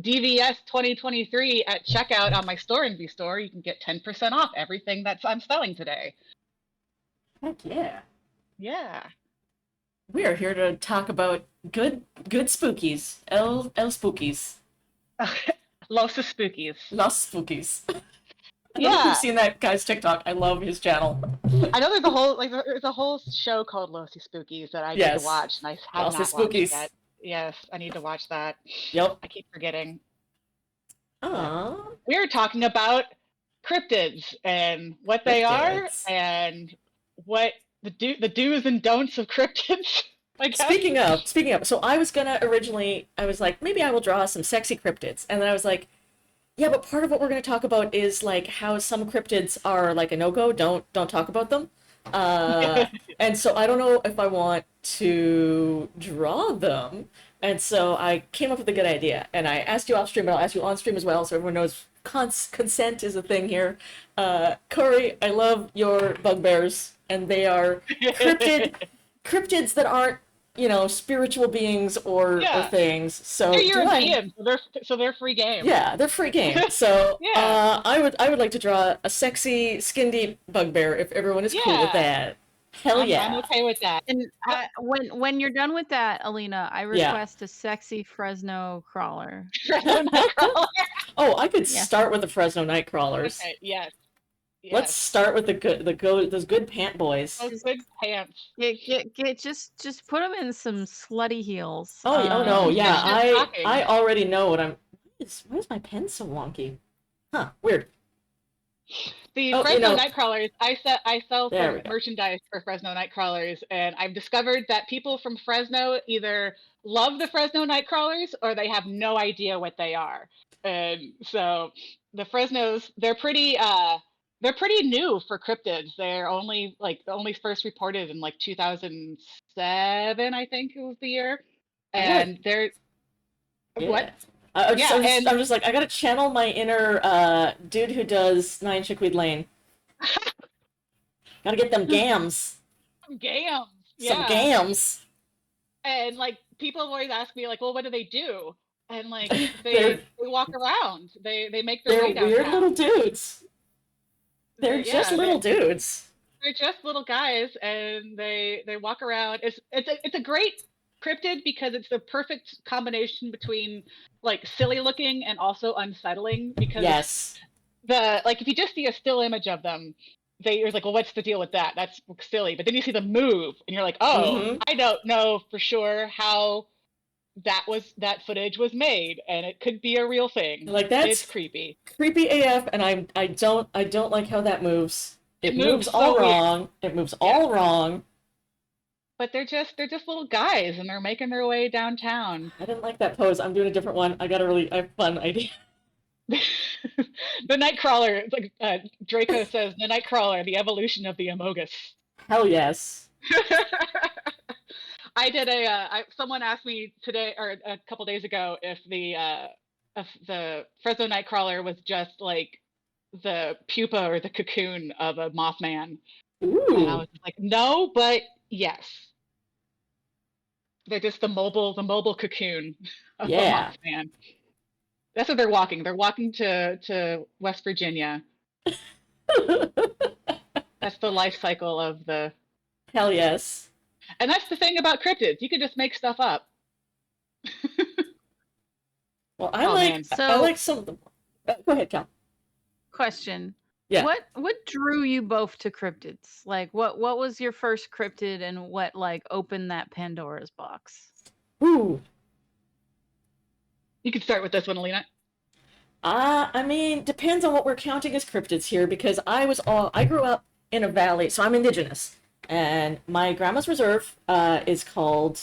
DVS 2023 at checkout on my store and store. You can get 10% off everything that I'm selling today. Heck yeah. Yeah. We are here to talk about good spookies. El spookies. Los Spookies. Los spookies. I don't know if you've Yeah. seen that guy's TikTok. I love his channel. I know there's a whole show called Los Spookies that I need to Yes. watch, and I have Los not watched spookies. yet. Yes, I need to watch that. Yep. I keep forgetting. But Aww. we're talking about cryptids and what they are Cryptids. and what the do's and don'ts of cryptids, I guess. Speaking of, so I was gonna originally, I was like, maybe I will draw some sexy cryptids, and then I was like, yeah, but part of what we're gonna talk about is like how some cryptids are like a no-go. Don't talk about them. And so I don't know if I want to draw them. And so I came up with a good idea, and I asked you off stream, but I'll ask you on stream as well, so everyone knows consent is a thing here. Corey, I love your bugbears, and they are cryptids that aren't, spiritual beings or Yeah. things. So They're do I? European, so they're free game. Yeah, they're free game. So Yeah. I would like to draw a sexy skin deep bugbear if everyone is cool with Yeah. that. Hell I'm yeah. okay with that. And when you're done with that, Alina, I Yeah. request a sexy Fresno crawler. Oh, I could Yeah. start with the Fresno Nightcrawlers. Okay, yes. Let's start with those good pant boys. Those good pants. Just put them in some slutty heels. Oh no, yeah, Shocking. I already know what I'm. Why is my pen so wonky? Huh, weird. The Oh, Fresno Nightcrawlers, I sell There some we go. merchandise for Fresno Nightcrawlers, and I've discovered that people from Fresno either love the Fresno Nightcrawlers or they have no idea what they are. And so the Fresnos, they're pretty new for cryptids. They're only first reported in like 2007, I think it was the year. And they're Yeah. what? I'm just like, I gotta channel my inner dude who does 9 Chickweed Lane. Gotta get them gams. Some gams. Some gams. And like people always ask me like, well, what do they do? And like they walk around. They make their way downtown. They're weird little dudes. They're just little dudes. They're just little guys, and they walk around. It's a great cryptid because it's the perfect combination between like silly looking and also unsettling. Because if you just see a still image of them, you're like, well, what's the deal with that? That's silly. But then you see them move, and you're like, oh, I don't know for sure how that footage was made, and it could be a real thing. Like it's creepy AF, and I don't like how that moves. It moves so all weird. wrong. It moves all wrong. But they're just little guys, and they're making their way downtown. I didn't like that pose. I'm doing a different one. I have a fun idea. The Nightcrawler, it's like Draco says, the Nightcrawler, the evolution of the Amogus. Hell yes. I did someone asked me today or a couple days ago if the Fresno Nightcrawler was just like the pupa or the cocoon of a Mothman. Ooh. And I was like, no, but yes. They're just the mobile cocoon of a Mothman. That's what they're walking. They're walking to West Virginia. That's the life cycle of the... Hell yes. And that's the thing about cryptids. You can just make stuff up. Well, I like some of them. Go ahead, Cal. Question. Yeah. What drew you both to cryptids? Like, what was your first cryptid, and what like opened that Pandora's box? Ooh. You can start with this one, Alina. I mean, depends on what we're counting as cryptids here, because I grew up in a valley, so I'm indigenous, and my grandma's reserve is called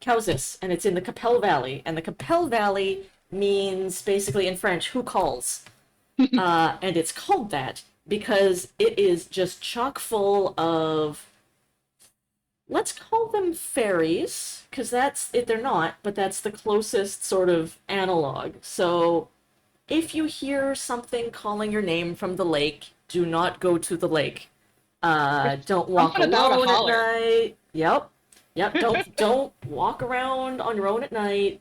Causis, and it's in the Capel Valley, and the Capel Valley means basically in French, who calls? And it's called that because it is just chock full of, let's call them fairies, because that's it. They're not, but that's the closest sort of analog. So if you hear something calling your name from the lake, do not go to the lake. Don't walk alone at night. Yep. Don't walk around on your own at night.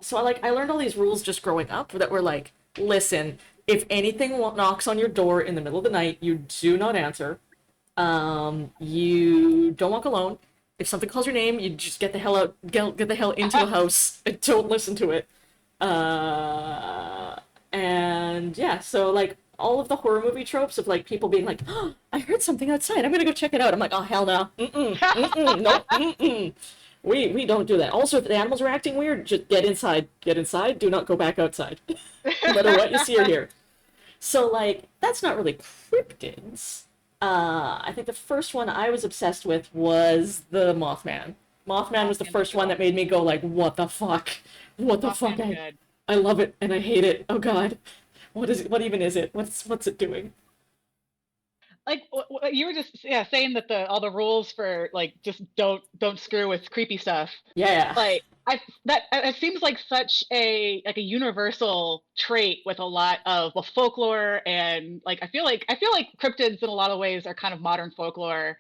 So I learned all these rules just growing up that were like, listen, if anything knocks on your door in the middle of the night, you do not answer. You don't walk alone. If something calls your name, you just get the hell out, get the hell into the house, and don't listen to it. And yeah, so like all of the horror movie tropes of like people being like, oh, I heard something outside. I'm gonna go check it out. I'm like, oh hell no, no, we don't do that. Also, if the animals are acting weird, just get inside. Get inside. Do not go back outside, no matter what you see or hear. So like that's not really cryptids. I think the first one I was obsessed with was the Mothman. Mothman was the first one that made me go like, what the fuck? What the fuck? I love it and I hate it. Oh god. What is it? What even is it? What's it doing? Like you were just saying that all the rules for like just don't screw with creepy stuff. Yeah. Like that it seems like such a universal trait with a lot of folklore, and like I feel like cryptids in a lot of ways are kind of modern folklore,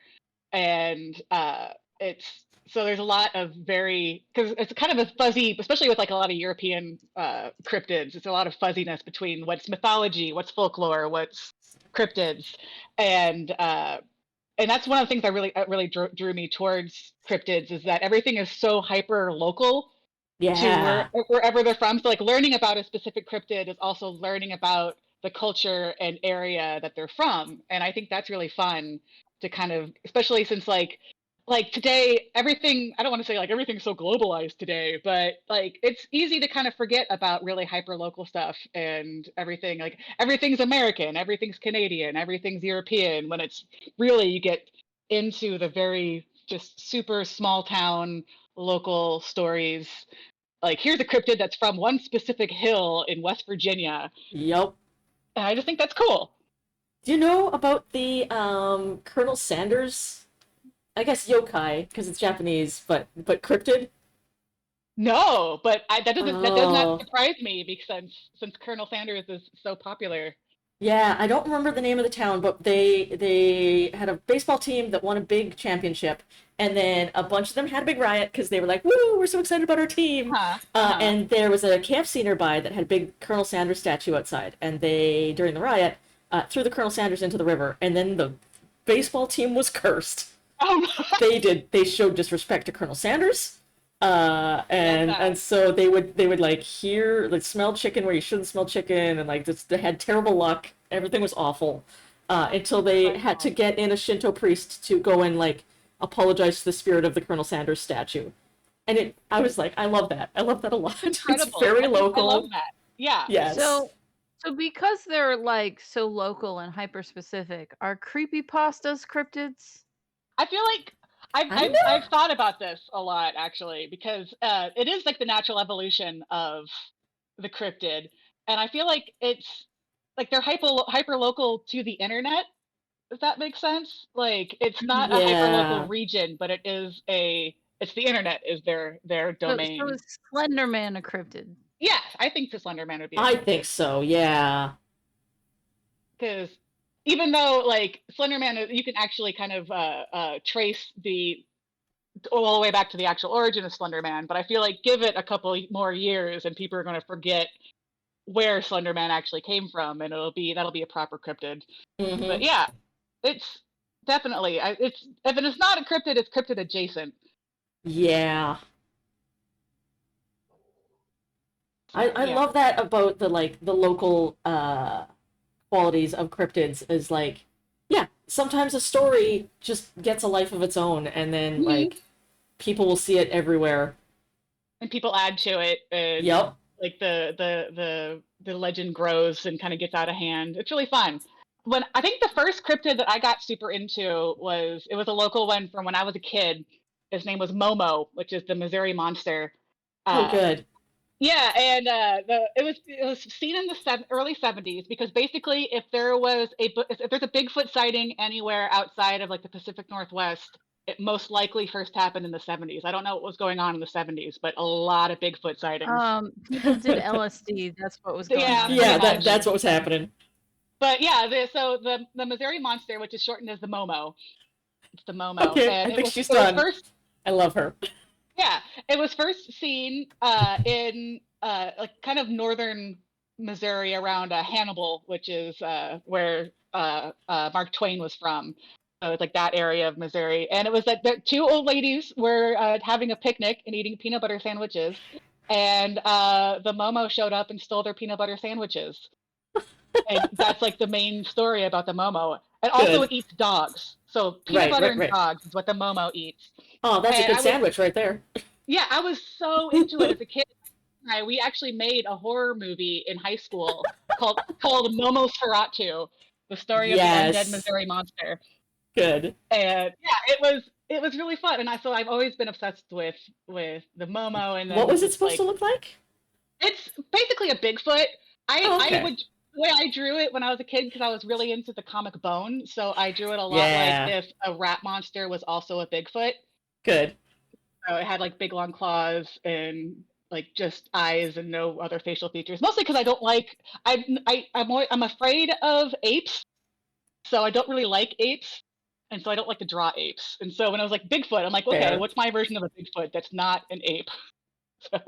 and it's so there's a lot of very because it's kind of a fuzzy, especially with like a lot of European cryptids. It's a lot of fuzziness between what's mythology, what's folklore, what's cryptids, and uh, and that's one of the things that really drew me towards cryptids is that everything is so hyper local to Yeah. wherever they're from. So like learning about a specific cryptid is also learning about the culture and area that they're from. And I think that's really fun to kind of, especially since like today everything, I don't want to say like everything's so globalized today, but like it's easy to kind of forget about really hyper local stuff and everything, like everything's American, everything's Canadian, everything's European, when it's really you get into the very just super small town local stories. Like here's a cryptid that's from one specific hill in West Virginia, Yup. and I just think that's cool. Do you know about the Colonel Sanders? I guess yokai because it's Japanese, but cryptid. No, but that does not Oh. surprise me because since Colonel Sanders is so popular. Yeah, I don't remember the name of the town, but they had a baseball team that won a big championship, and then a bunch of them had a big riot because they were like, "Woo, we're so excited about our team!" Huh. Uh-huh. And there was a KFC nearby that had a big Colonel Sanders statue outside, and they during the riot threw the Colonel Sanders into the river, and then the baseball team was cursed. Um, They showed disrespect to Colonel Sanders. love that. And so they would like hear like smell chicken where you shouldn't smell chicken, and like just, they had terrible luck. Everything was awful until they had to get in a Shinto priest to go and like apologize to the spirit of the Colonel Sanders statue. And I was like, I love that. I love that a lot. Incredible. It's very local. I love that. Yeah. Yes. So because they're like so local and hyper specific, are creepypastas cryptids? I feel like I've thought about this a lot actually because it is like the natural evolution of the cryptid, and I feel like it's like they're hyper local to the internet. If that makes sense, like it's not a hyper local Yeah. region, but it's the internet is their So domain. is Slender Man a cryptid? Yes, I think the Slender Man would be a I think cryptid so. Yeah. because even though like Slender Man, you can actually kind of trace all the way back to the actual origin of Slender Man, but I feel like give it a couple more years and people are going to forget where Slender Man actually came from, and that'll be a proper cryptid. But Hmm. yeah, it's definitely it's if it's not a cryptid, it's cryptid adjacent. Yeah. I Yeah. love that about the like the local qualities of cryptids is like, yeah, sometimes a story just gets a life of its own, and then Mhm. like people will see it everywhere. And people add to it, and Yep. like the legend grows and kind of gets out of hand. It's really fun. When I think the first cryptid that I got super into was a local one from when I was a kid. His name was Momo, which is the Missouri Monster. Oh, Uh, good. yeah, and it was seen in the early '70s because basically if there's a Bigfoot sighting anywhere outside of like the Pacific Northwest, it most likely first happened in the '70s. I don't know what was going on in the '70s, but a lot of Bigfoot sightings. People did LSD. That's what was going Yeah, on in the pretty Yeah, much. that's what 70s. was happening. But yeah, so the Missouri Monster, which is shortened as the Momo, it's the Momo, Okay, and I think she's it was done. first I love her. yeah, it was first seen in like kind of northern Missouri around Hannibal, which is where Mark Twain was from. So it's like that area of Missouri. And it was that the two old ladies were having a picnic and eating peanut butter sandwiches. And the Momo showed up and stole their peanut butter sandwiches. And that's like the main story about the Momo. And also Good. it eats dogs. So peanut Right, butter right, and right. dogs is what the Momo eats. Oh, that's a And good sandwich right there. yeah, I was so into it as a kid. We actually made a horror movie in high school called Momo Feratu, the story of the undead Yes. Missouri monster. Good. And yeah, it was really fun. And I've always been obsessed with the Momo, and What then was it just supposed to like look like? it's basically a Bigfoot. Oh, I okay. would the way I drew it when I was a kid because I was really into the comic Bone, so I drew it a lot like Yeah. if a rat monster was also a Bigfoot. Good. So it had like big long claws and like just eyes and no other facial features. Mostly because I don't like I'm afraid of apes, so I don't really like apes, and so I don't like to draw apes. And so when I was like Bigfoot, I'm like, okay, Fair. what's my version of a Bigfoot that's not an ape? So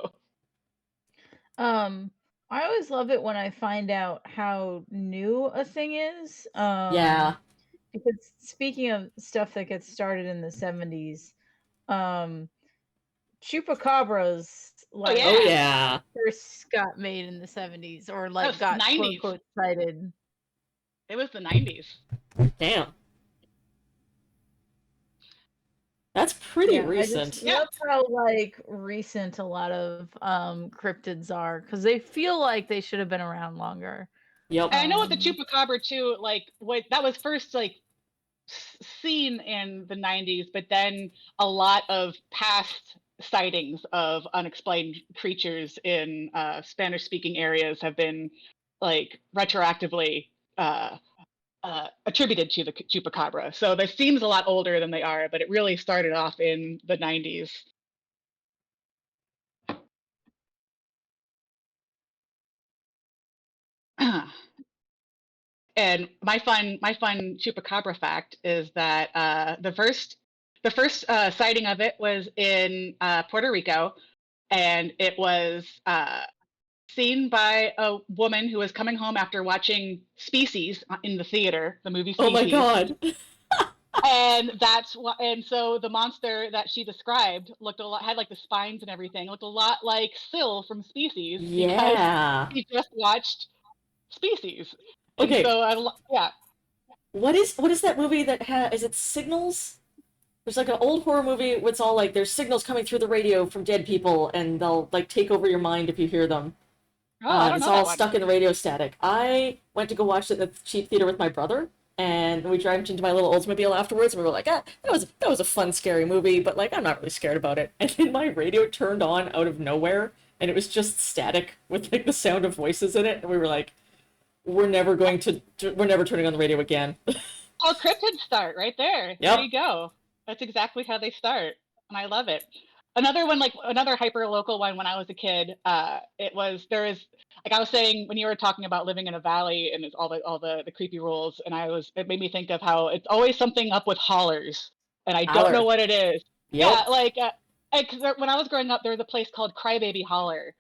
Um, I always love it when I find out how new a thing is. Yeah. Because speaking of stuff that gets started in the 70s, um, chupacabras oh like Oh yeah, yeah. first got made in the 70s or that like was got quote '90s. unquote cited. It was the '90s. Damn. That's pretty Yeah, I just recent. Yeah, love how like recent a lot of cryptids are because they feel like they should have been around longer. Yep. and I know with the Um, chupacabra too, like what that was first like seen in the '90s, but then a lot of past sightings of unexplained creatures in Spanish-speaking areas have been like retroactively attributed to the chupacabra. So this seems a lot older than they are, but it really started off in the '90s. And my fun chupacabra fact is that the first sighting of it was in Puerto Rico, and it was seen by a woman who was coming home after watching Species in the theater, the movie Oh my Species. god. And that's what, and so the monster that she described looked a lot, had like the spines and everything, looked a lot like Syl from Species because Yeah. he just watched Species. And Okay. so yeah. What is that movie that is it Signals? There's like an old horror movie where it's all like there's signals coming through the radio from dead people and they'll like take over your mind if you hear them. Oh, I don't It's know all that one. stuck in the radio static. I went to go watch it at the cheap theater with my brother, and we drove into my little Oldsmobile afterwards, and we were like, ah, that was a fun, scary movie, but like I'm not really scared about it. And then my radio turned on out of nowhere, and it was just static with like the sound of voices in it, and we were like, we're never turning on the radio again. Oh, cryptids start right there. There Yep. you go. That's exactly how they start, and I love it. Another one, like another hyper local one. When I was a kid, it was there is like I was saying when you were talking about living in a valley and it's all the creepy rules, and it made me think of how it's always something up with hollers, and I don't know Holler. what it is. Yeah, Yep. like when I was growing up, there was a place called Crybaby Holler,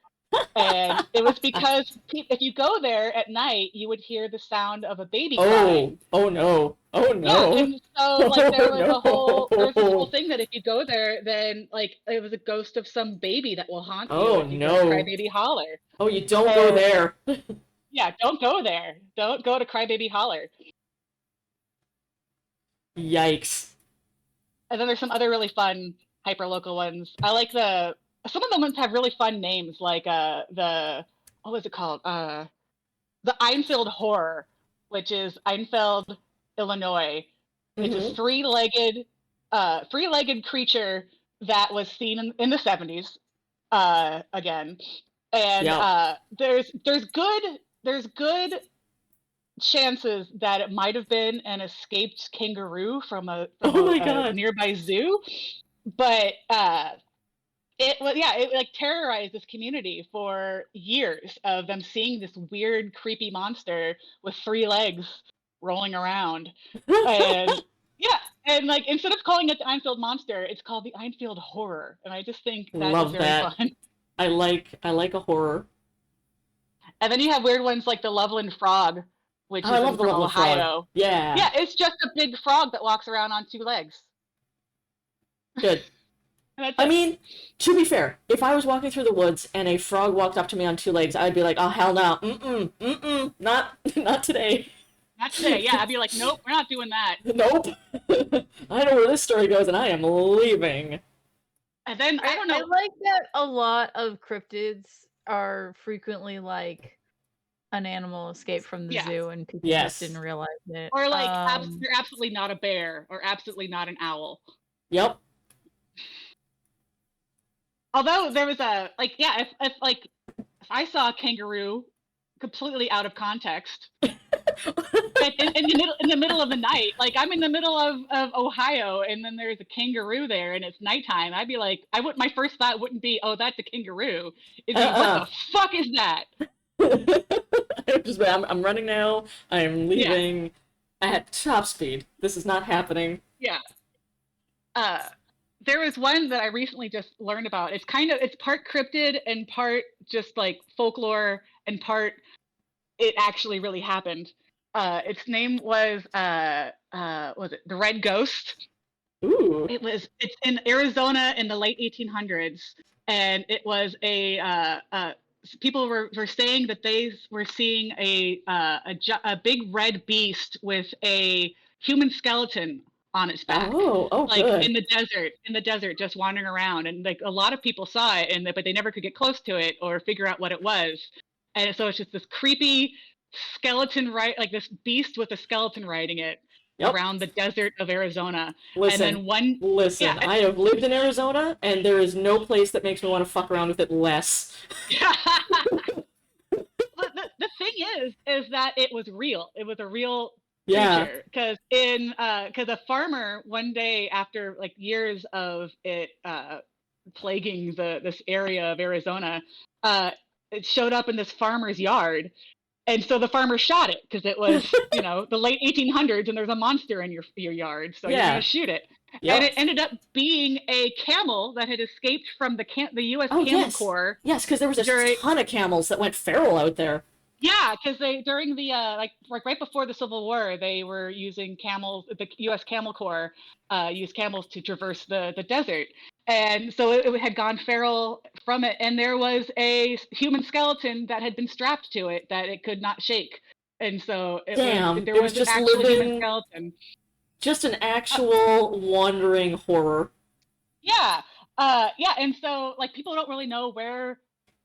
and it was because if you go there at night, you would hear the sound of a baby Oh. crying. Oh no. Oh Yeah, no. and so like there's this whole Oh no. thing that if you go there, then like it was a ghost of some baby that will haunt you Oh if you go to no. Crybaby Holler. Oh, you don't go And there. yeah, don't go there. Don't go to Crybaby Holler. Yikes. And then there's some other really fun hyper local ones. I like the some of the ones have really fun names, like the what was it called? The Einfield Horror, which is Einfeld, Illinois. It's a Mm-hmm. three legged creature that was seen in the '70s again, and Yeah. there's good chances that it might have been an escaped kangaroo from Oh my a god. nearby zoo, but it was yeah, it like terrorized this community for years of them seeing this weird, creepy monster with three legs rolling around. And yeah, and like instead of calling it the Einfield Monster, it's called the Einfield Horror. And I just think that is Love very that. fun. I like a horror. And then you have weird ones like the Loveland Frog, which Oh, I is love the from Loveland Frog. Ohio. Yeah, Yeah, it's just a big frog that walks around on two legs. good. And that's I it. mean, to be fair, if I was walking through the woods and a frog walked up to me on two legs, I'd be like, oh hell no, not not today. Not today. Yeah, I'd be like, nope, we're not doing that. Nope. I know where this story goes, and I am leaving. And then I don't know. I like that a lot of cryptids are frequently like an animal escaped from the Yeah. zoo and people Yes. just didn't realize it. Or like, they're absolutely not a bear, or absolutely not an owl. Yep. Although there was a like, yeah, if I saw a kangaroo completely out of context like in the middle of the night, like I'm in the middle of Ohio, and then there's a kangaroo there, and it's nighttime, I'd be like, my first thought wouldn't be, oh, that's a kangaroo. It'd be, what the fuck is that? I'm running now. I'm leaving at top speed. This is not happening. Yeah. There was one that I recently just learned about. It's part cryptid and part just like folklore and part it actually really happened. Its name was it the Red Ghost? Ooh. It's in Arizona in the late 1800s, and it was people were saying that they were seeing a big red beast with a human skeleton on its back. Oh, like good. in the desert, just wandering around, and like a lot of people saw it, but they never could get close to it or figure out what it was. And so it's just this creepy skeleton, like this beast with a skeleton riding it around the desert of Arizona. Listen, and then I have lived in Arizona, and there is no place that makes me want to fuck around with it less. the thing is that it was real. It was a real creature, because a farmer one day, after like years of it plaguing this area of Arizona, it showed up in this farmer's yard, and so the farmer shot it because it was the late 1800s, and there's a monster in your yard, so you're gonna shoot it. And it ended up being a camel that had escaped from the U.S. Camel Corps. Yes, because there was a ton of camels that went feral out there. Yeah, because they during the like right before the Civil War, they were using camels. The U.S. Camel Corps used camels to traverse the desert, and so it had gone feral from it. And there was a human skeleton that had been strapped to it that it could not shake, and so there was just an actual living, human skeleton. Just an actual wandering horror. Yeah, and so like people don't really know where.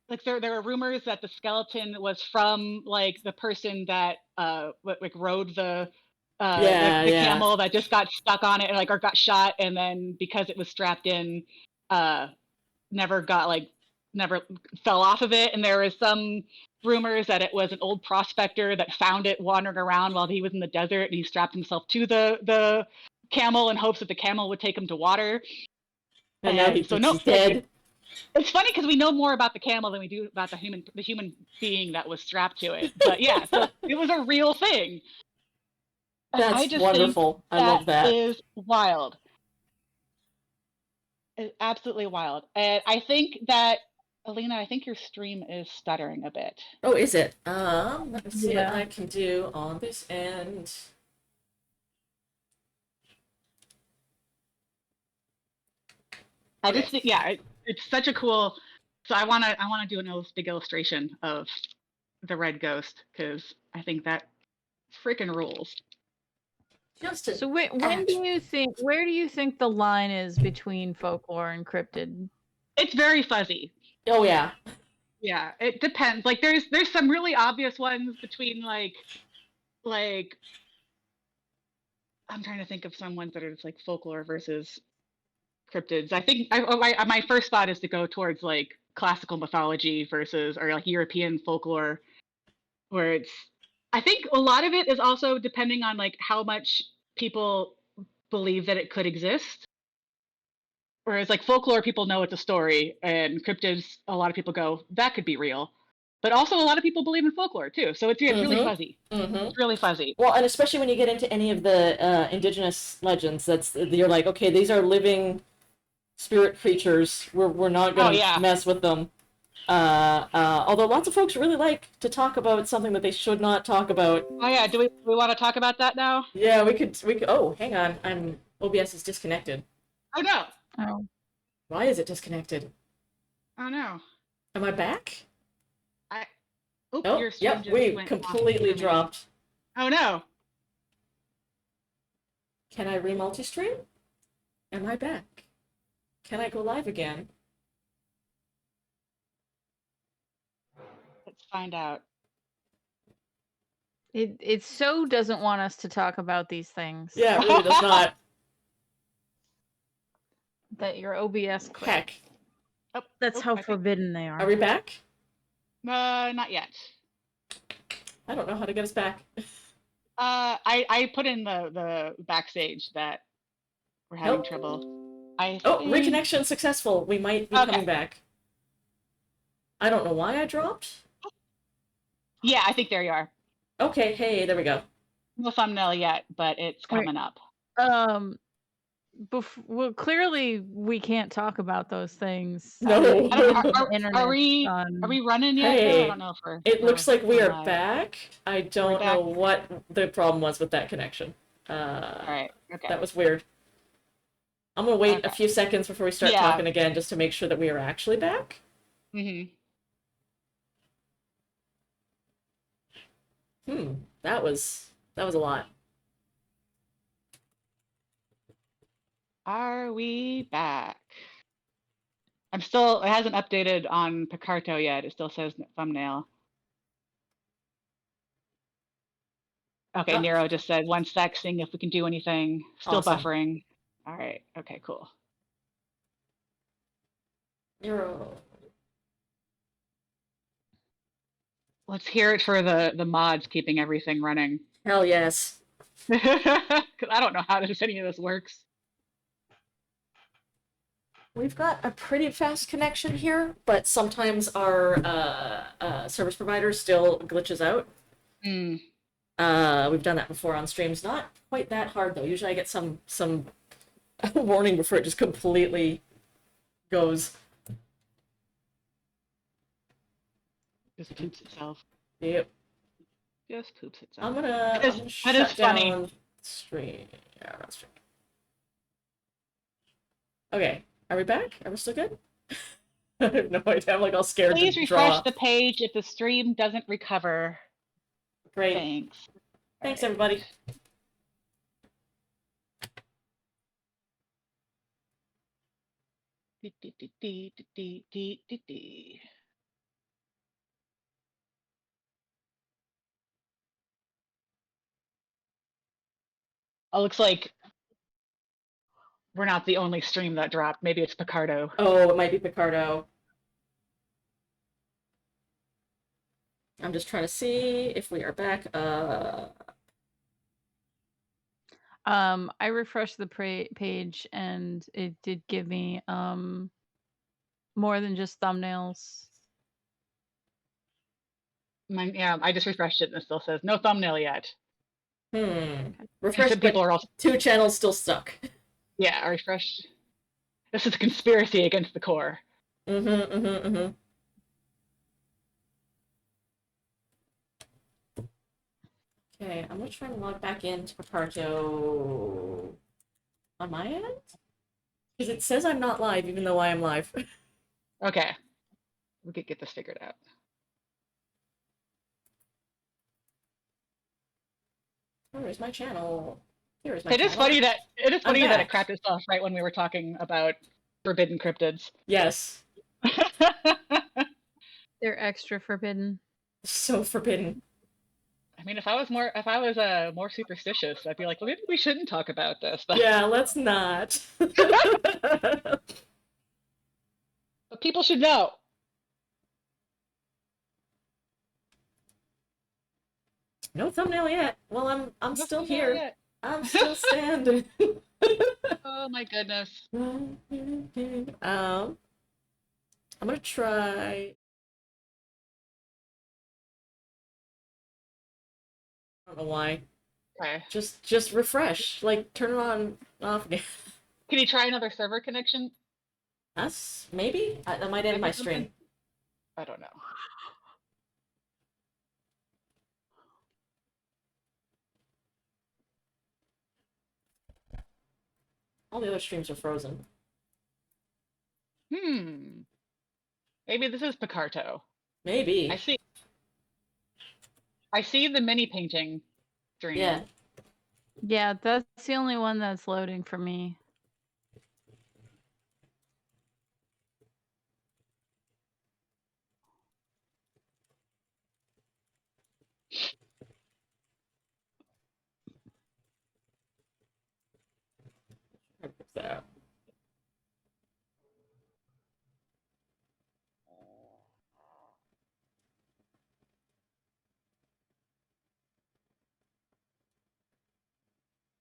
Like there are rumors that the skeleton was from like the person that like rode the camel that just got stuck on it, or got shot, and then because it was strapped in, never fell off of it. And there was some rumors that it was an old prospector that found it wandering around while he was in the desert, and he strapped himself to the camel in hopes that the camel would take him to water. And now he's dead. It's funny because we know more about the camel than we do about the human being that was strapped to it. But yeah, so it was a real thing. That's wonderful. I love that. That is wild. It's absolutely wild. And I think that, Alina, I think your stream is stuttering a bit. Oh, is it? Let me see what I can do on this end. I just think, it's such a cool. So I want to do a big illustration of the Red Ghost, because I think that freaking rules. So where do you think the line is between folklore and cryptid? It's very fuzzy. Oh yeah. Yeah, it depends. Like there's some really obvious ones between like I'm trying to think of some ones that are just like folklore versus cryptids. I think my first thought is to go towards like classical mythology versus, or like European folklore, where I think a lot of it is also depending on like how much people believe that it could exist. Whereas like folklore, people know it's a story, and cryptids, a lot of people go, that could be real. But also a lot of people believe in folklore too. So it's really fuzzy. It's really fuzzy. Well, and especially when you get into any of the indigenous legends, you're like, okay, these are living spirit creatures. We're not going to mess with them. Although lots of folks really like to talk about something that they should not talk about. Oh yeah, do we want to talk about that now? Yeah, we could. Oh, hang on. OBS is disconnected. Oh no. Oh. Why is it disconnected? Oh no. Am I back? I Oop, Oh, your stream yep, just we went off completely for me. dropped. Oh no. Can I re-multi-stream? Am I back? Can I go live again? Let's find out. It so doesn't want us to talk about these things. Yeah, it really does not. That your OBS quit. Heck. Oh, That's how I think, forbidden they Are are. we back? not yet. I don't know how to get us back. I put in the backstage that we're having Nope. trouble. I Oh, think... reconnection successful. We might be coming back. I don't know why I dropped. Yeah, I think there you are. Okay, hey, there we go. No thumbnail yet, but it's coming up. Well, clearly we can't talk about those things. No. Are we running yet? Hey, No, I don't know if we're... It looks like we are live. back. I don't know what the problem was with that connection. All right. Okay. That was weird. I'm gonna wait a few seconds before we start talking again, just to make sure that we are actually back. Mm-hmm. That was a lot. Are we back? It hasn't updated on Picarto yet. It still says thumbnail. Okay, Nero just said 1 sec, seeing if we can do anything. Still Awesome. buffering. All right. Okay, cool. Nero. Let's hear it for the mods keeping everything running. Hell yes. Because I don't know how any of this works. We've got a pretty fast connection here, but sometimes our service provider still glitches out. Mm. We've done that before on streams. Not quite that hard though. Usually I get some warning before it just completely goes. Just poops itself. Yep. Just poops itself. I'm gonna that is funny. down stream. Yeah, not stream. Okay, are we back? Are we still good? I have no idea. I'm like all scared. Please to refresh draw. the page if the stream doesn't recover. Great. Thanks. Thanks, everybody. Oh, looks like we're not the only stream that dropped. Maybe it's Picarto. Oh, it might be Picarto. I'm just trying to see if we are back. I refreshed the page and it did give me more than just thumbnails. Yeah, I just refreshed it and it still says no thumbnail yet. Refresh, people are also... 2 channels still stuck. Yeah, I refreshed. This is a conspiracy against the core. Okay, I'm gonna try to log back into Picarto on my end? Because it says I'm not live, even though I am live. Okay. We could get this figured out. Where is my channel? Here is my It channel. is funny that it crapped itself right when we were talking about forbidden cryptids. Yes. They're extra forbidden. So forbidden. I mean, if I was more superstitious, I'd be like, well, maybe we shouldn't talk about this. But... Yeah, let's not. But people should know. No thumbnail yet. Well, I'm No still thumbnail here. yet. I'm still standing. Oh my goodness. I'm gonna try. I don't know why. Okay. Just refresh. Like turn it on off again. Can you try another server connection? Maybe? That might end my stream. I don't know. All the other streams are frozen. Maybe this is Picarto. Maybe. I see the mini painting stream. Yeah. Yeah, that's the only one that's loading for me. So.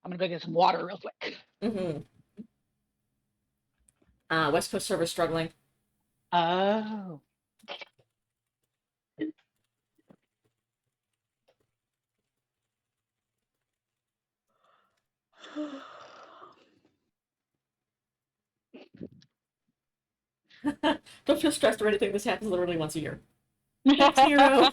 I'm gonna go get some water real quick. West Coast server struggling. Oh. Don't feel stressed or anything. This happens literally once a year. Thanks, Hero.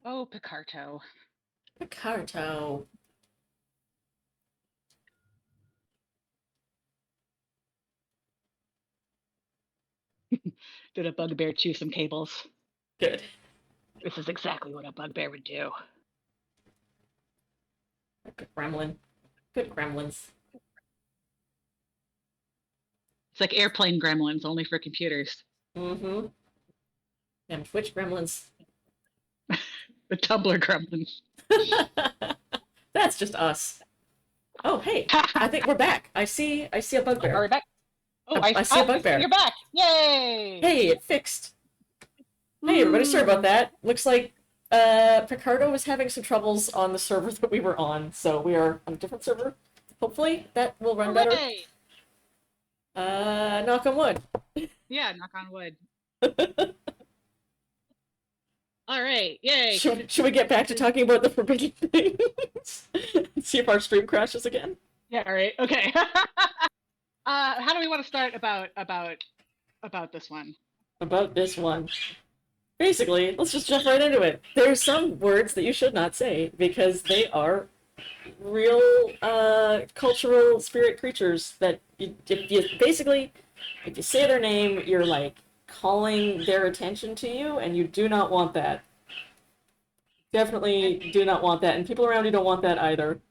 Oh, Picarto. Picarto. Did a bugbear chew some cables? Good. This is exactly what a bugbear would do. Good gremlin. Good gremlins. It's like airplane gremlins, only for computers. Mm-hmm. And Twitch gremlins. The Tumblr gremlins. That's just us. Oh, hey, I think we're back. I see a bugbear. Are we back? Oh, I see a bugbear. You're back! Yay! Hey, it fixed. Hey, everybody, sorry about that. Looks like Picardo was having some troubles on the server that we were on, so we are on a different server. Hopefully that will run better. Knock on wood. Yeah, knock on wood. All right, yay! Should we get back to talking about the forbidden things? See if our stream crashes again. Yeah, all right. Okay. How do we want to start about this one? About this one. Basically, let's just jump right into it. There's some words that you should not say because they are real cultural spirit creatures that if you say their name, you're like calling their attention to you, and you do not want that. Definitely do not want that, and people around you don't want that either.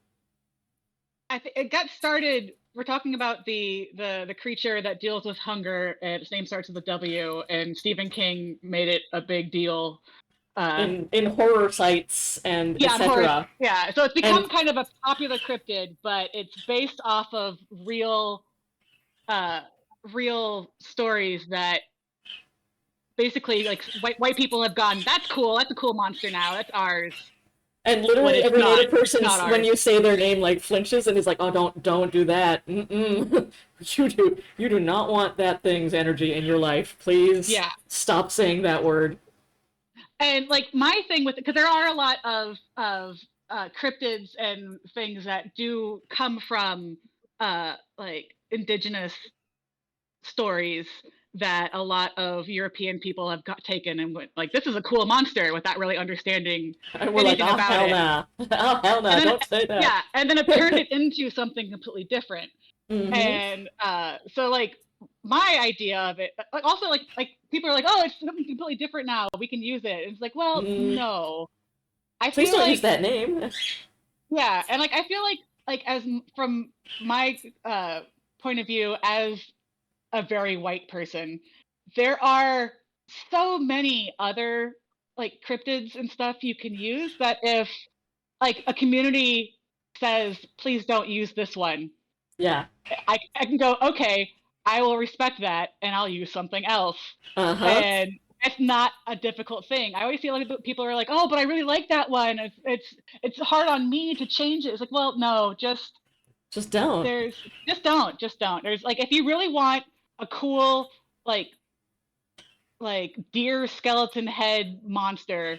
It got started. We're talking about the creature that deals with hunger, and its name starts with a W, and Stephen King made it a big deal. In horror sites and yeah, etc. Yeah, so it's become kind of a popular cryptid, but it's based off of real stories that basically like white people have gone, that's cool, that's a cool monster now, that's ours. And literally every native person, when you say their name, like flinches and is like, "Oh, don't do that. You do not want that thing's energy in your life. Please, stop saying that word." And like my thing with it, because there are a lot of cryptids and things that do come from like indigenous stories that a lot of European people have got taken and went like, this is a cool monster without really understanding And we're like, anything oh about hell it. nah, oh hell nah, And then, don't say that. yeah, and then it turned it into something completely different. Mm-hmm. And so like my idea of it, like also like people are like, oh, it's something completely different now. We can use it. And it's like, well, no. I Please feel don't use like that name. yeah, and like I feel like as from my point of view as a very white person, there are so many other like cryptids and stuff you can use that if like a community says please don't use this one, Yeah. I can go, okay, I will respect that and I'll use something else. Uh-huh. And it's not a difficult thing. I always feel like people are like, oh, but I really like that one. It's hard on me to change it. It's like, well, no, don't. just don't. There's like if you really want a cool like deer skeleton head monster,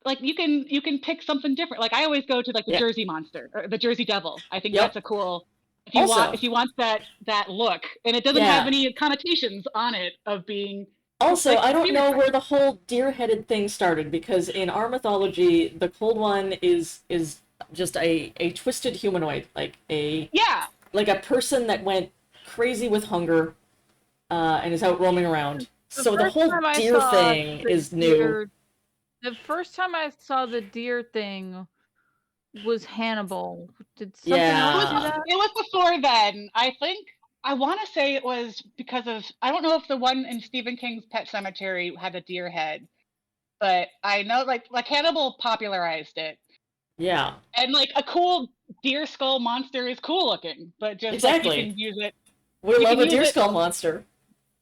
like you can pick something different. Like I always go to like the Yeah. Jersey monster or the Jersey devil. I think Yep. that's a cool Also, if you want that look and it doesn't have yeah. any connotations on it of being Also, like I don't be know where respectful. the whole deer-headed thing started because in our mythology, the cold one is just a twisted humanoid, Yeah. like a person that went crazy with hunger, and is out roaming around. The So the first whole time I deer saw thing the is new. deer, the first time I saw the deer thing was Hannibal. Did something else do Yeah. that? It was before then. I think I want to say it was because of I don't know if the one in Stephen King's Pet Cemetery had a deer head, but I know like Hannibal popularized it. Yeah. And like a cool deer skull monster is cool looking, but just like you Exactly. can use it We you love can a use deer it skull monster.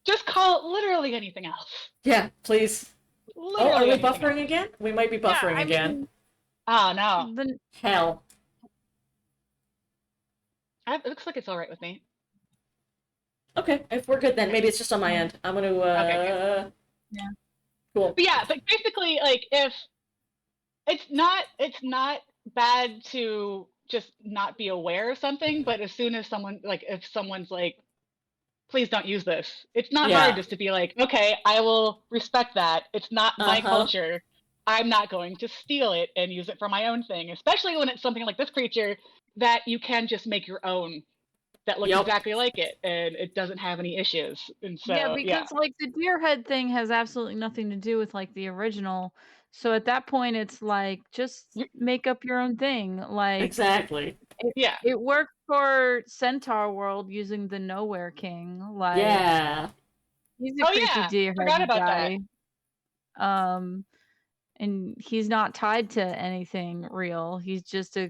just call it literally anything else. Yeah, please. Oh, are Literally we anything else. buffering again? We might be Yeah, buffering I again. mean, Oh no. the Hell. It looks like it's all right with me. Okay, if we're good then, maybe it's just on my end. I'm gonna, Okay, good. yeah. Cool. But yeah, but basically like if it's not bad to just not be aware of something, but as soon as someone like if someone's like please don't use this, it's not hard Yeah. just to be like okay, I will respect that. It's not my Uh-huh. culture. I'm not going to steal it and use it for my own thing, especially when it's something like this creature that you can just make your own that looks Yep. exactly like it and it doesn't have any issues. And Yeah, so, yeah. because like the deer head thing has absolutely nothing to do with like the original. So at that point it's like just make up your own thing. Like Exactly. Yeah. it worked for Centaur World using the Nowhere King. Like Yeah. he's a Oh creepy yeah. deer Forgot head about that. guy. And he's not tied to anything real. He's just a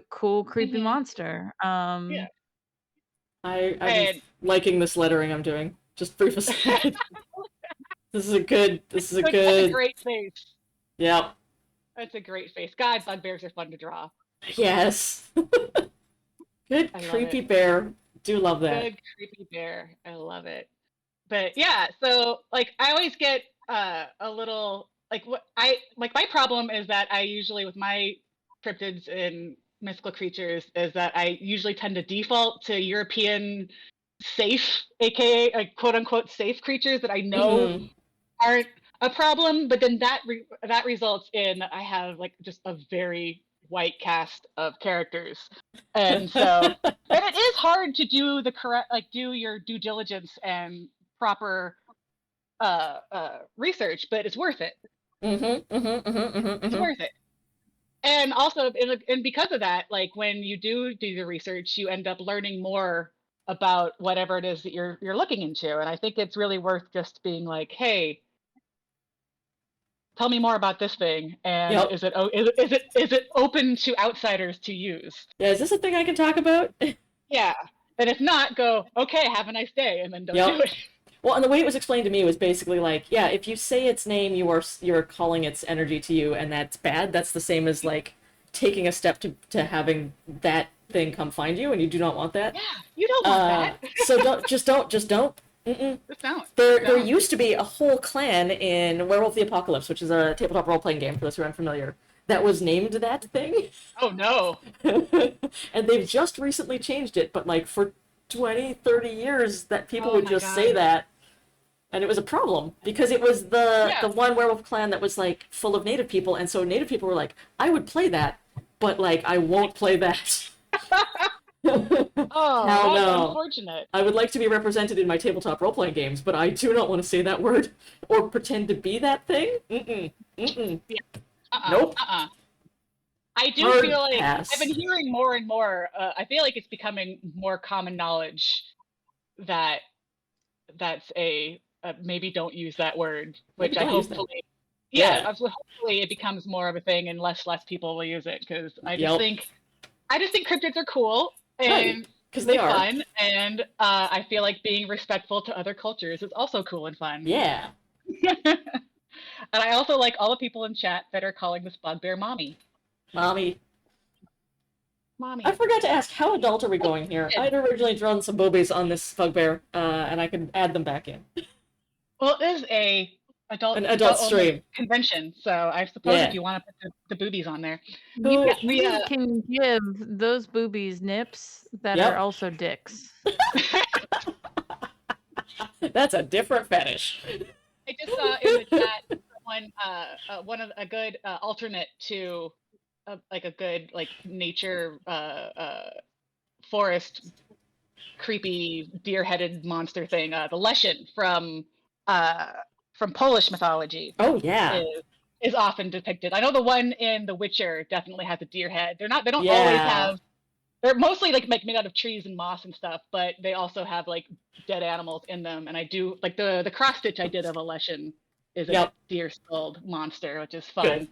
cool, creepy monster. Yeah. I'm And liking this lettering I'm doing. Just brief aside. This is a that's a good, great face. yep. That's a great face. God, bugbears are fun to draw. Yes. Good I love it. creepy bear. Do love that. Good creepy bear. I love it. But yeah, so like I always get a little like what I like my problem is that I usually with my cryptids and mystical creatures is that I usually tend to default to European safe, aka like quote unquote safe creatures that I know Mm-hmm. aren't a problem, but then that results in I have like just a very white cast of characters. And so and it is hard to do the correct like do your due diligence and proper research, but it's worth it. Mm-hmm. Mm-hmm. Mm-hmm. Mm-hmm. It's Mm-hmm. worth it. And also and because of that, like when you do the research, you end up learning more about whatever it is that you're looking into. And I think it's really worth just being like, hey, tell me more about this thing and Yep. is it open to outsiders to use. Yeah, is this a thing I can talk about? Yeah, and if not, go okay, have a nice day, and then don't do Yep. it. Well, and the way it was explained to me was basically like, yeah, if you say its name, you're calling its energy to you, and that's bad. That's the same as like taking a step to having that thing come find you, and you do not want that. Yeah, you don't want that. So don't. Mm-mm. Just don't. There used to be a whole clan in Werewolf the Apocalypse, which is a tabletop role playing game for those who are unfamiliar, that was named that thing. Oh no. And they've just recently changed it, but like for 20, 30 years that people Oh would my just God. say that. And it was a problem because it was the Yeah. one werewolf clan that was like full of native people, and so native people were like, I would play that, but like I won't play that. Oh, Hell that's no. unfortunate. I would like to be represented in my tabletop role playing games, but I do not want to say that word or pretend to be that thing. Mm-mm. Mm-mm. Yeah. Nope. I do Hard feel like pass. I've been hearing more and more. I feel like it's becoming more common knowledge that that's maybe don't use that word, Maybe which I don't use that. hopefully, yeah, Yeah. hopefully it becomes more of a thing and less people will use it because Yep. I just think cryptids are cool Right. and Because they really are. fun, and I feel like being respectful to other cultures is also cool and fun. Yeah. And I also like all the people in chat that are calling this bugbear mommy. Mommy. Mommy. I forgot to ask, how adult are we going here? I'd originally drawn some boobies on this bugbear, and I can add them back in. Well, it is An adult only stream. convention, so I suppose Yeah. if you want to put the boobies on there. Who- You can give those boobies nips that Yep. are also dicks. That's a different fetish. I just saw in the chat a good alternate to like a good like nature forest creepy deer-headed monster thing. The Leshen from Polish mythology. Oh yeah. Is often depicted. I know the one in The Witcher definitely has a deer head. They don't Yeah. always have. They're mostly like made out of trees and moss and stuff, but they also have like dead animals in them. And I do like the cross stitch I did of a Leshen is a deer skulled monster, which is fun. Good.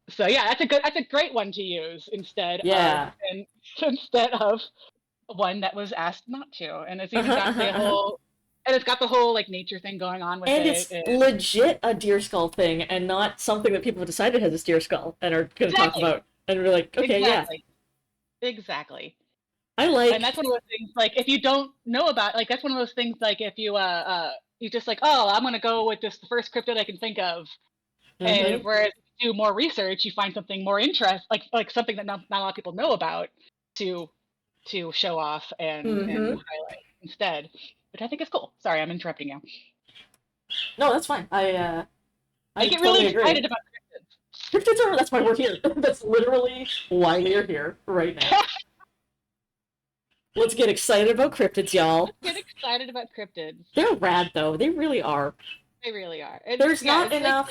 So yeah, that's a great one to use instead of one that was asked not to. And it's even got the whole like nature thing going on with and it. And it's legit a deer skull thing and not something that people have decided has a deer skull and are going to talk about. And we're like, okay, Exactly. And that's one of those things, like, if you don't know about, like, that's one of those things, like, if you, you just like, oh, I'm going to go with the first cryptid I can think of. And whereas if you do more research, you find something more like something that not a lot of people know about to show off and highlight instead, which I think is cool. Sorry, I'm interrupting you. No, that's fine. I get totally really excited about cryptids. Cryptids that's why we're here. That's literally why we are here right now. Let's get excited about cryptids, y'all. Let's get excited about cryptids. They're rad, though. They really are. They really are. There's not enough.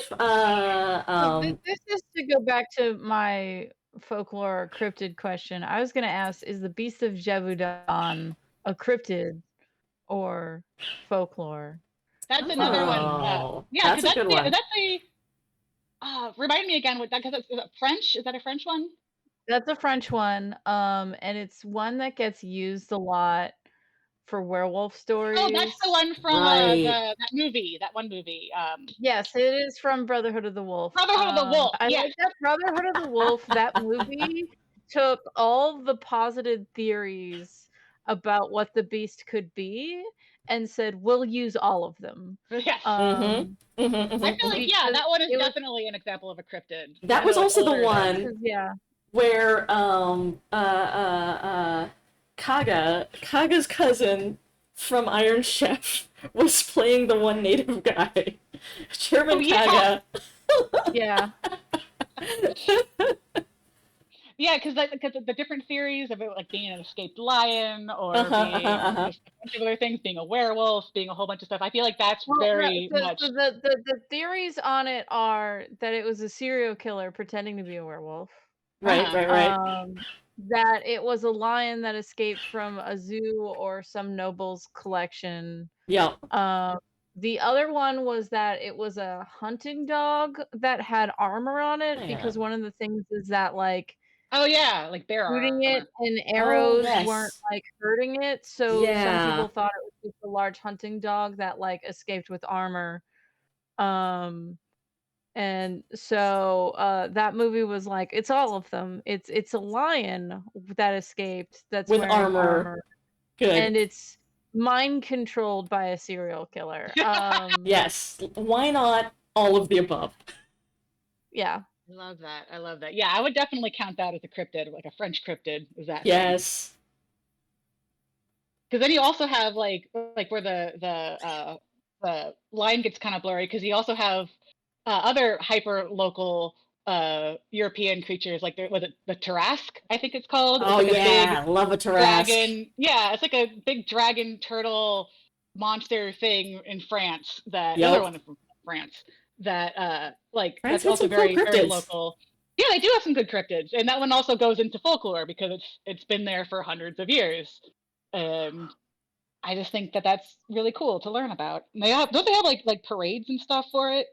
This is to go back to my folklore cryptid question. I was going to ask: is the Beast of Gévaudan a cryptid or folklore? That's another one. Yeah, that's a good one. That's a. Remind me again what that, because is it French? Is that a French one? That's a French one, and it's one that gets used a lot for werewolf stories. Oh, that's the one from that movie. That one movie. Yes, it is from Brotherhood of the Wolf. Brotherhood of the Wolf. I like that Brotherhood of the Wolf. That movie took all the posited theories about what the beast could be and said, we'll use all of them. Yes. I feel like, that one is definitely an example of a cryptid. That was also the one where Kaga's cousin from Iron Chef was playing the one native guy. German Kaga. Yeah. Yeah, because the different theories of it, like being an escaped lion or being a bunch of other things, being a werewolf, being a whole bunch of stuff. I feel like that's very much. The theories on it are that it was a serial killer pretending to be a werewolf. Right. That it was a lion that escaped from a zoo or some noble's collection. Yeah. The other one was that it was a hunting dog that had armor on it because one of the things is that like. Oh yeah, like bear shooting it and arrows weren't like hurting it, so some people thought it was just a large hunting dog that like escaped with armor. And so that movie was like, it's all of them. It's a lion that escaped that's with wearing armor. Good. And it's mind controlled by a serial killer. Yes. Why not all of the above? Yeah. I love that. Yeah, I would definitely count that as a cryptid, like a French cryptid. Is that? Yes. Because then you also have like where the the line gets kind of blurry because you also have other hyper local European creatures like was it the Tarask? I think it's called. It's Oh like a big yeah, love a Tarask. dragon. Yeah, it's like a big dragon turtle monster thing in France. That another Yep. one from France. That like France that's had also some cool very cryptids. local. Yeah, they do have some good cryptids, and that one also goes into folklore because it's been there for hundreds of years. And I just think that that's really cool to learn about. And don't they have like parades and stuff for it?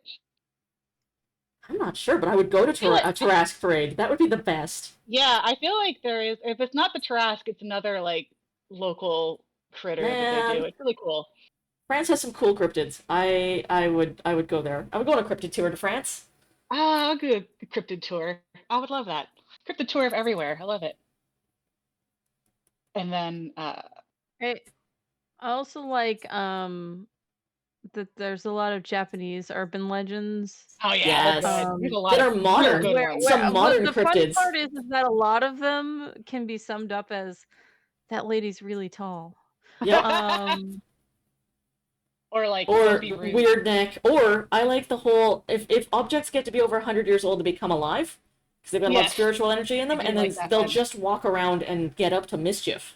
I'm not sure, but I would go to I feel like A Tarask parade. That would be the best. yeah, I feel like there is. If it's not the Trask, it's another like local critter that they do. Man, It's really cool. France has some cool cryptids. I would go there. I would go on a cryptid tour to France. Ah, I'll do a cryptid tour. I would love that. Cryptid tour of everywhere. I love it. And then I also like that there's a lot of Japanese urban legends. oh yeah, they're good. Yes. There's a That lot of are real modern. good where ones. Some what modern the funny cryptids. part is that a lot of them can be summed up as that lady's really tall. Yep. Or like Or Sophie Rude. weird neck. Or I like the whole if objects get to be over 100 years old to become alive because they've got a lot of Yes, spiritual energy in I them, do and then like that they'll one. just walk around and get up to mischief.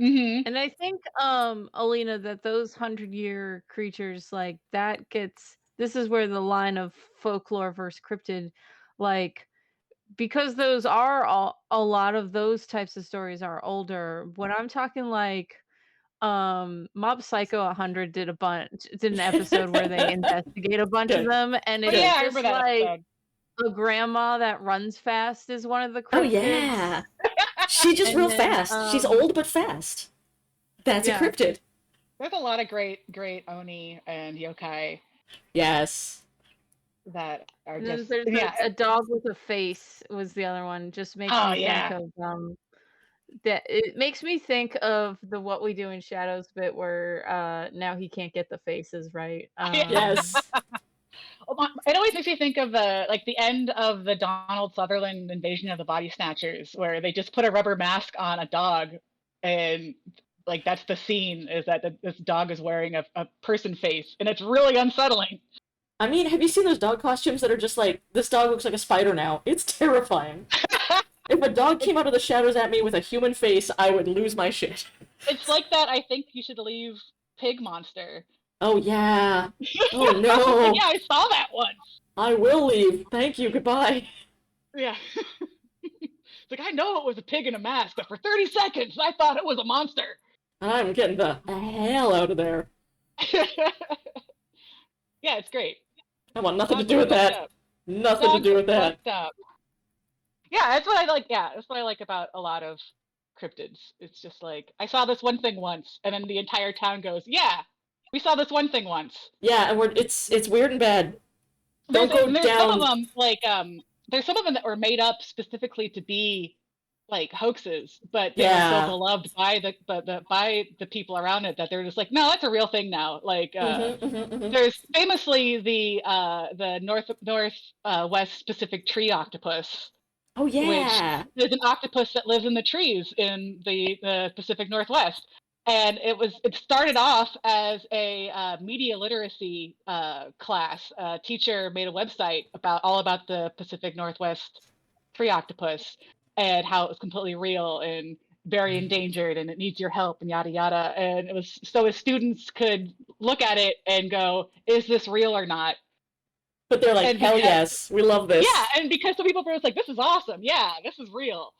Mm-hmm. And I think, Alina, that those 100-year creatures, like, that gets this is where the line of folklore versus cryptid, like, because those are all a lot of those types of stories are older. When I'm talking like, Mob Psycho 100 did an episode where they investigate a bunch of Good. them, and Oh it's yeah, Good. I remember just that like episode. a grandma that runs fast is one of the Oh cryptids. yeah. She's just And real then, fast. She's old but fast. That's a yeah. cryptid. There's a lot of great Oni and yokai Yes. that are And then just there's yeah. a dog with a face was the other one. Just makes Oh me think yeah. of that it makes me think of the What We Do in Shadows bit where now he can't get the faces right. Yes. It always makes me think of the end of the Donald Sutherland Invasion of the Body Snatchers, where they just put a rubber mask on a dog, and like that's the scene is that this dog is wearing a person face, and it's really unsettling. I mean, have you seen those dog costumes that are just like, this dog looks like a spider now? It's terrifying. If a dog came out of the shadows at me with a human face, I would lose my shit. It's like that. I think you should leave Pig Monster. Oh yeah. Oh Like, no. yeah, I saw that once. I will leave. Thank you. Goodbye. Yeah. It's like I know it was a pig in a mask, but for 30 seconds I thought it was a monster. I'm getting the hell out of there. Yeah, it's great. I want nothing to Dogs do are with fucked that. up. Nothing to Dogs do are with that. fucked up. Yeah, that's what I like. Yeah, that's what I like about a lot of cryptids. It's just like I saw this one thing once, and then the entire town goes, "Yeah, we saw this one thing once." Yeah, and it's weird and bad. Don't go There's some of down. them like there's some of them that were made up specifically to be like hoaxes, but they were so Yeah. beloved by the people around it that they're just like, no, that's a real thing now. Like there's famously the west Pacific tree octopus, Oh which yeah. there's an octopus that lives in the trees in the Pacific Northwest. And it started off as a media literacy class. A teacher made a website all about the Pacific Northwest tree octopus and how it was completely real and very endangered and it needs your help and yada yada. And it was so his students could look at it and go, "Is this real or not?" But they're like, And hell because yes, we love this. yeah, and because some people were just like, "This is awesome, yeah, this is real."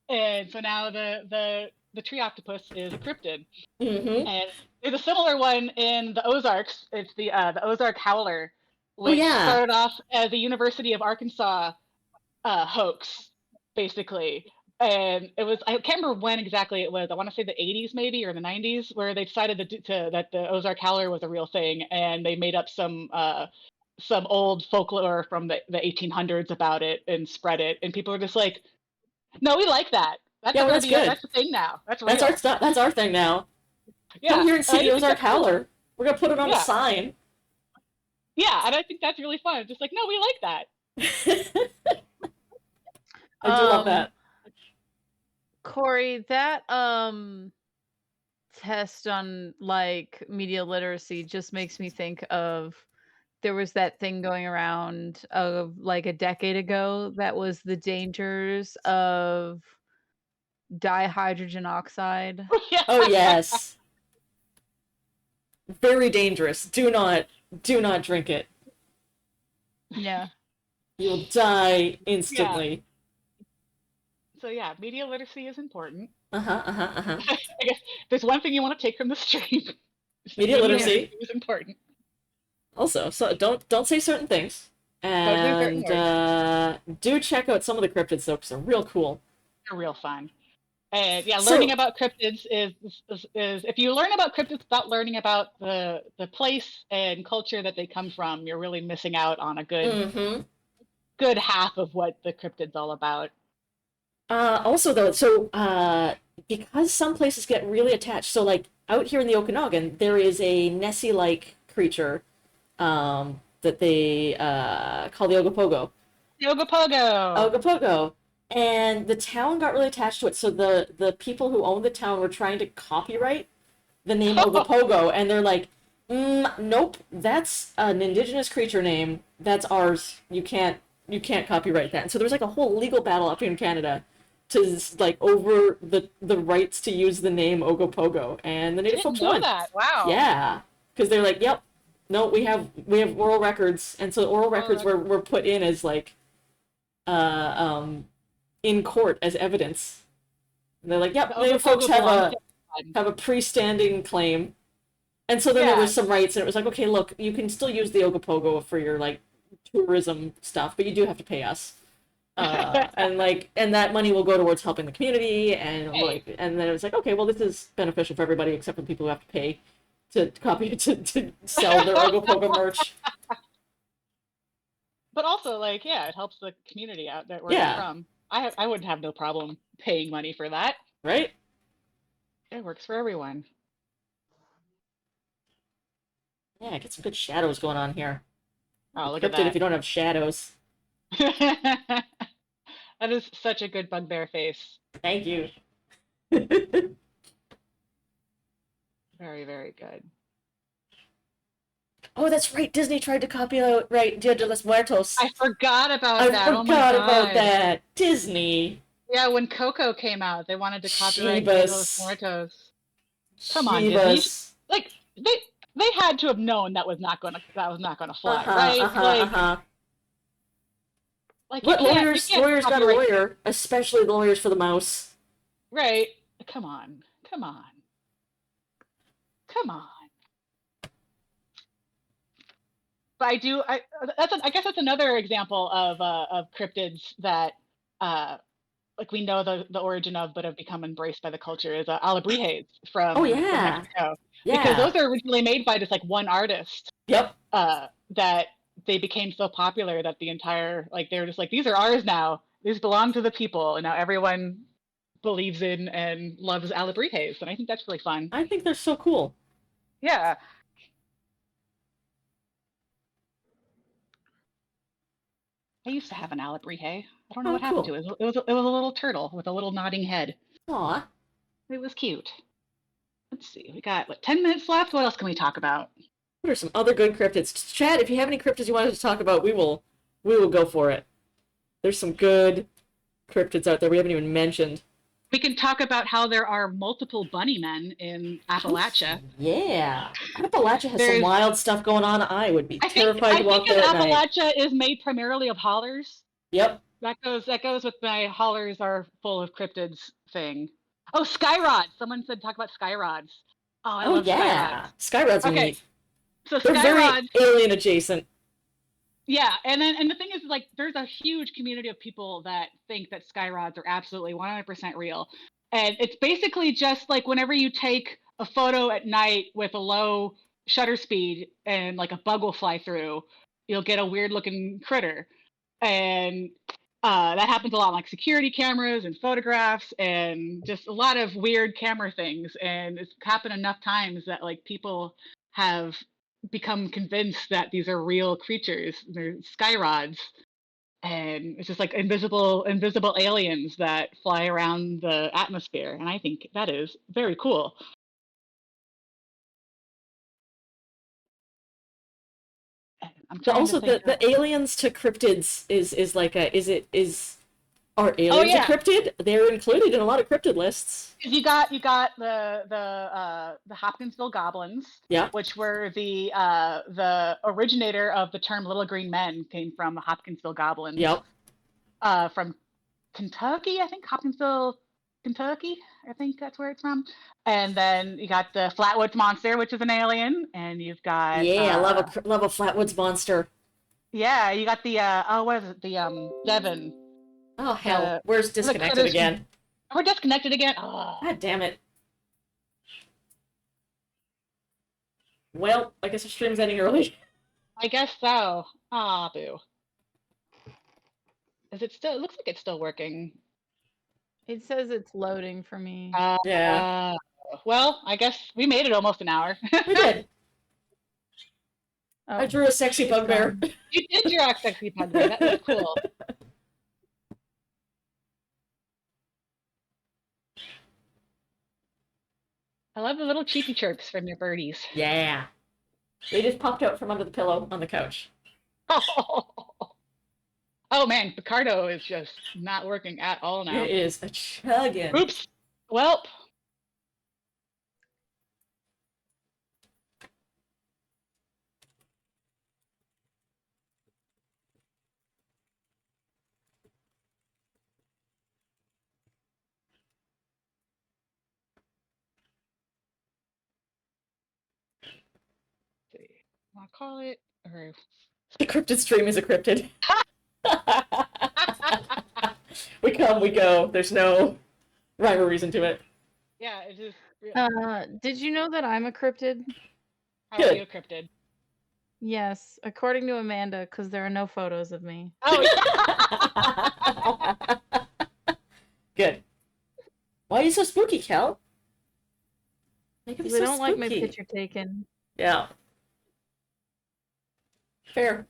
And so now the tree octopus is a cryptid. Mm-hmm. And there's a similar one in the Ozarks. It's the Ozark Howler, Oh which yeah. started off as a University of Arkansas hoax, basically. And it was I can't remember when exactly it was. I want to say the 80s maybe or the 90s, where they decided that the Ozark Howler was a real thing, and they made up some old folklore from the 1800s about it and spread it, and people were just like, "No, we like that. That's Yeah, well, gonna that's be good. that's the thing now. That's That's our real." stuff. That's our thing now. Yeah, Come here and and I see the just think Ozark that's cool. Howler. We're gonna put it on a Yeah, sign. yeah, and I think that's really fun. Just like, no, we like that. I do love that. Corey, that test on like media literacy just makes me think of there was that thing going around of like a decade ago that was the dangers of dihydrogen oxide. Yeah. Oh yes. Very dangerous. Do not drink it. Yeah. You'll die Yeah. instantly. So yeah, media literacy is important. Uh-huh, uh-huh, uh-huh. I guess there's one thing you want to take from the stream. Is that Media media Yeah. literacy literacy. is important. Also, so don't say certain things. Don't say certain And words. do check out some of the cryptids though, because they're real cool. They're real fun. And yeah, learning So, about cryptids is if you learn about cryptids without learning about the place and culture that they come from, you're really missing out on a mm-hmm. good half of what the cryptid's all about. Also though, so because some places get really attached, so like out here in the Okanagan, there is a Nessie-like creature that they call the Ogopogo. Yogapogo! Ogopogo. And the town got really attached to it, so the people who owned the town were trying to copyright the name Ogopogo, and they're like, nope, that's an indigenous creature name. That's ours. You can't copyright that. And so there was like a whole legal battle up here in Canada to like over the rights to use the name Ogopogo, and the I native didn't folks know won. that. Wow. Yeah, because they're like, yep, no, we have oral records, and so the oral records Oh, were put in as like uh um in court as evidence. And they're like, the yep, native folks Ogopogo have belongs a to everyone. have a pre-standing claim. And so then there Yeah. was some rights, and it was like, okay, look, you can still use the Ogopogo for your like tourism stuff, but you do have to pay us. And that money will go towards helping the community, and Hey, like, and then it was like, okay, well, this is beneficial for everybody except for people who have to pay to copy to sell their Ogopogo merch. but also like yeah, it helps the community out there where they're Yeah, from. I would have no problem paying money for that. right? It works for everyone. Yeah, get some good shadows going on here. Oh, look at Encrypted if that. you don't have shadows. That is such a good bugbear face. Thank you. Very, very good. Oh, that's right. Disney tried to copy out right Dia de los Muertos. I forgot about I that. Oh my forgot about God. that. Disney. Yeah, when Coco came out, they wanted to copyright Dia de los Jeebus. Muertos. Come on, Disney. Jeebus. Like they had to have known that was not gonna fly, Uh-huh, right? uh-huh, uh-huh. Like What you lawyers? can't Lawyers got a copyright lawyer, especially the lawyers for the mouse. right. Come on. Come on. Come on. But I guess that's another example of cryptids that uh like we know the origin of, but have become embraced by the culture is alebrijes Oh from yeah, Mexico, because yeah. those are originally made by just like one artist. Yep. That they became so popular that the entire like they were just like these are ours now. These belong to the people, and now everyone believes in and loves alebrijes, and I think that's really fun. I think they're so cool. Yeah. I used to have an alebrije. I don't know Oh, what happened cool. to it. It was a little turtle with a little nodding head. Aw. It was cute. Let's see. We got what 10 minutes left. What else can we talk about? What are some other good cryptids? Chad, if you have any cryptids you want us to talk about, we will go for it. There's some good cryptids out there we haven't even mentioned. We can talk about how there are multiple bunny men in Appalachia. Yeah. Appalachia has some There's wild stuff going on. I would be I think terrified to I walk think there as at night. Appalachia is made primarily of hollers. Yep. That goes with my hollers are full of cryptids thing. Oh, skyrods. Someone said talk about skyrods. Oh, I Oh love skyrods. yeah. Skyrods are Okay, neat. so They're very skyrods. alien adjacent. Yeah, and the thing is, like, there's a huge community of people that think that skyrods are absolutely 100% real, and it's basically just like whenever you take a photo at night with a low shutter speed and like a bug will fly through, you'll get a weird looking critter, and that happens a lot, like security cameras and photographs and just a lot of weird camera things, and it's happened enough times that like people have become convinced that these are real creatures. They're skyrods, and it's just like invisible aliens that fly around the atmosphere. And I think that is very cool. I'm So trying to also think of. the aliens to cryptids is like a are Oh aliens a yeah, cryptid? They're included in a lot of cryptid lists. 'cause you got the Hopkinsville goblins, Yeah. which were the originator of the term "little green men" came from the Hopkinsville goblins, Yep. from Kentucky, I think Hopkinsville, Kentucky. I think that's where it's from. And then you got the Flatwoods monster, which is an alien, and you've got Yeah, love a Flatwoods monster. yeah, you got the oh, what is it? The Devon. Oh hell, The where's the disconnected critters from. again? We're disconnected again. Oh, God damn it. Well, I guess our stream's ending early. I guess so. Ah, boo. Is it still? It looks like it's still working. It says it's loading for me. Yeah, Uh, well, I guess we made it almost an hour. we did. Oh, I drew a sexy it's bugbear. gone. You did your sexy bugbear. That was cool. I love the little cheepy chirps from your birdies. Yeah. They just popped out from under the pillow on the couch. Oh man, Picardo is just not working at all now. It is a chuggin'. Oops. Well, let's see. Want to call it or The cryptid stream is a cryptid. We come, we go. There's no rhyme or reason to it. yeah, it just. Did you know that I'm a cryptid? How are you a cryptid? Yes, according to Amanda, because there are no photos of me. Oh, Good. Why are you so spooky, Kel? Make it be Because I so don't like my spooky. picture taken. Yeah. Fair.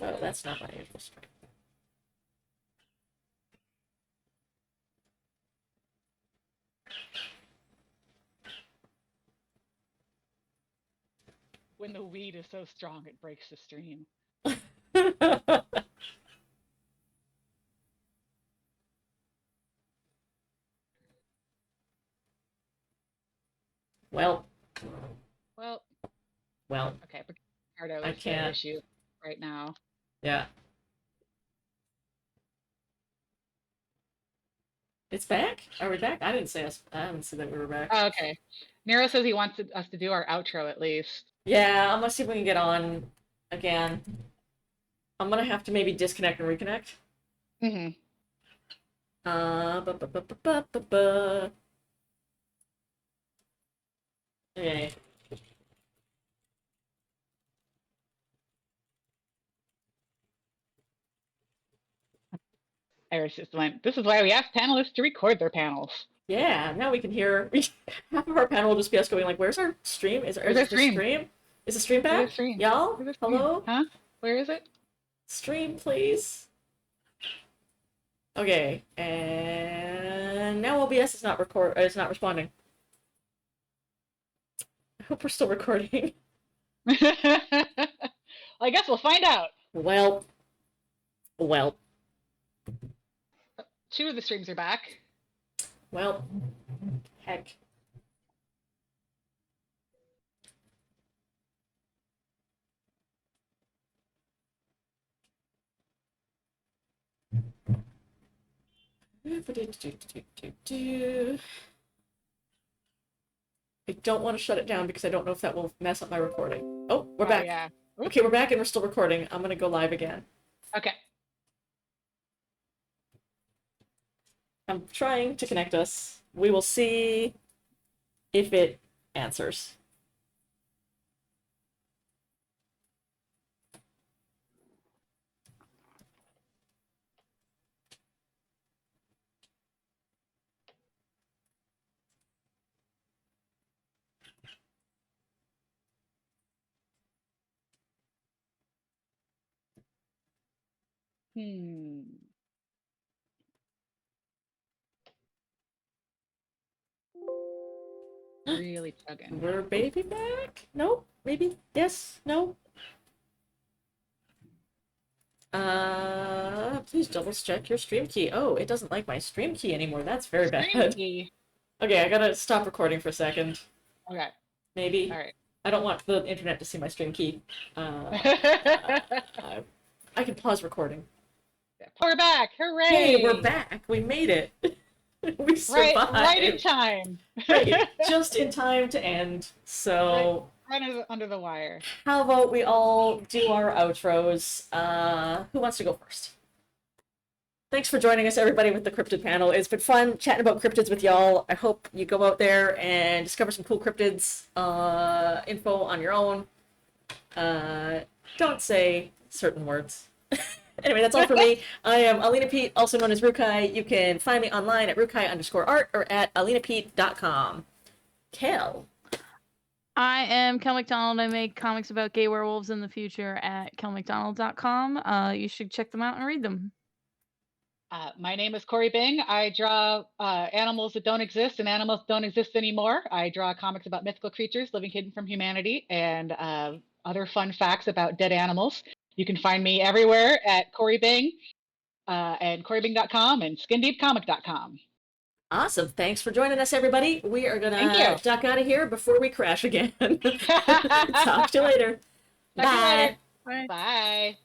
Oh, that's not my usual strength. when the weed is so strong it breaks the stream. Well. Well. Well. Okay, Picardo I is the can't. issue right now. Yeah. It's back? Are we back? I didn't say us. I didn't say that we were back. Oh, okay. Nero says he wants us to do our outro at least. Yeah, I'm gonna see if we can get on again. I'm gonna have to maybe disconnect and reconnect. Mm-hmm. Ba, ba, ba, ba, ba, ba, ba. Okay. Iris just went, this is why we ask panelists to record their panels. Yeah, now we can hear half of our panel will just be us going like, "Where's our stream? Is Where's the our stream? stream? Is the stream Where's our back? stream? Y'all? Where's our stream? Hello? Huh? Where is it? Stream, please." Okay, and now OBS is not responding. I hope we're still recording. I guess we'll find out. Well. Two of the streams are back. Well. Heck. I don't want to shut it down because I don't know if that will mess up my recording. Oh, we're back. Yeah. Okay, we're back and we're still recording. I'm gonna go live again. Okay. I'm trying to connect us. We will see if it answers. Hmm. really chugging. We're baby back? Nope. Maybe. Yes. No. Please double check your stream key. Oh, it doesn't like my stream key anymore. That's very Stream bad. key. Okay, I gotta stop recording for a second. Okay. Maybe. All right. I don't want the internet to see my stream key. I can pause recording. We're back! Hooray! Hey, we're back! We made it! We survived! Right in time! Right, just in time to end. So... Right under the wire. How about we all do our outros? Who wants to go first? Thanks for joining us, everybody, with the cryptid panel. It's been fun chatting about cryptids with y'all. I hope you go out there and discover some cool cryptids info on your own. Don't say certain words. Anyway, that's all for me. I am Alina Pete, also known as Rukai. You can find me online at rukai_art or at alinapete.com. Kel. I am Kel McDonald. I make comics about gay werewolves in the future at kelmcdonald.com. You should check them out and read them. My name is Corey Bing. I draw animals that don't exist and animals that don't exist anymore. I draw comics about mythical creatures living hidden from humanity and other fun facts about dead animals. You can find me everywhere at Corey Bing and CoreyBing.com and SkinDeepComic.com. Awesome. Thanks for joining us, everybody. We are going to duck out of here before we crash again. Talk to you later. Talk Bye. To you later. Bye. Bye.